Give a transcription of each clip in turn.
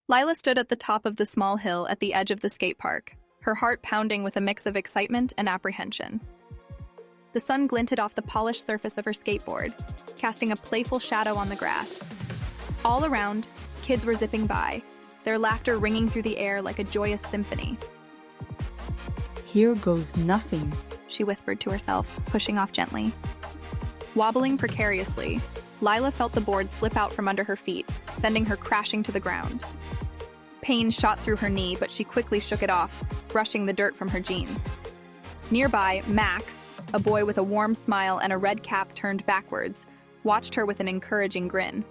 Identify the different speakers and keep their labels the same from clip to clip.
Speaker 1: Lila stood at the top of the small hill at the edge of the skate park, her heart pounding with a mix of excitement and apprehension. The sun glinted off the polished surface of her skateboard, casting a playful shadow on the grass. All around, kids were zipping by, their laughter ringing through the air like a joyous symphony.
Speaker 2: Here goes nothing,
Speaker 1: She whispered to herself, pushing off gently. Wobbling precariously, Lila felt the board slip out from under her feet, sending her crashing to the ground. Pain shot through her knee, but she quickly shook it off, brushing the dirt from her jeans. Nearby, Max, a boy with a warm smile and a red cap turned backwards, watched her with an encouraging grin.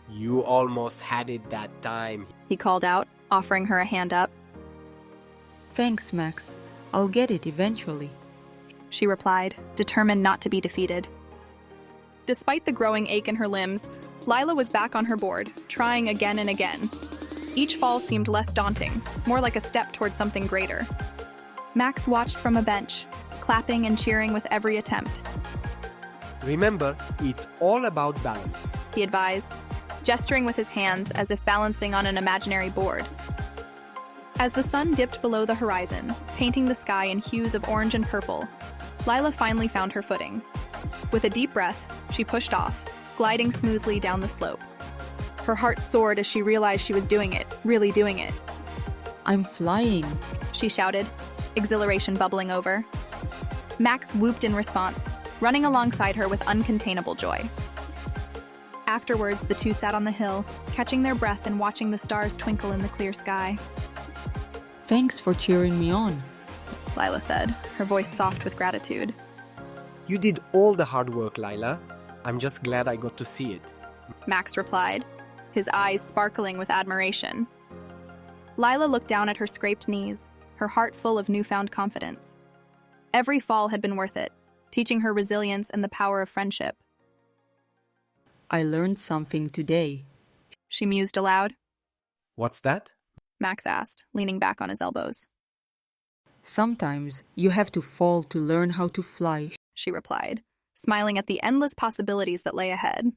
Speaker 3: You almost had it that time.
Speaker 1: He called out, offering her a hand up.
Speaker 2: Thanks, Max. I'll get it eventually.
Speaker 1: She replied, determined not to be defeated. Despite the growing ache in her limbs, Lila was back on her board, trying again and again. Each fall seemed less daunting, more like a step towards something greater. Max watched from a bench, clapping and cheering with every attempt.
Speaker 3: Remember, it's all about balance.
Speaker 1: He advised, gesturing with his hands as if balancing on an imaginary board. As the sun dipped below the horizon, painting the sky in hues of orange and purple, Lila finally found her footing. With a deep breath, she pushed off, gliding smoothly down the slope. Her heart soared as she realized she was doing it, really doing it.
Speaker 2: I'm flying,
Speaker 1: She shouted, exhilaration bubbling over. Max whooped in response, running alongside her with uncontainable joy. Afterwards, the two sat on the hill, catching their breath and watching the stars twinkle in the clear sky.
Speaker 2: Thanks for cheering me on.
Speaker 1: Lila said, her voice soft with gratitude.
Speaker 3: You did all the hard work, Lila. I'm just glad I got to see it.
Speaker 1: Max replied, his eyes sparkling with admiration. Lila looked down at her scraped knees, her heart full of newfound confidence. Every fall had been worth it, teaching her resilience and the power of friendship.
Speaker 2: I learned something today.
Speaker 1: She mused aloud.
Speaker 3: What's that?
Speaker 1: Max asked, leaning back on his elbows.
Speaker 2: Sometimes you have to fall to learn how to fly.
Speaker 1: She replied, smiling at the endless possibilities that lay ahead.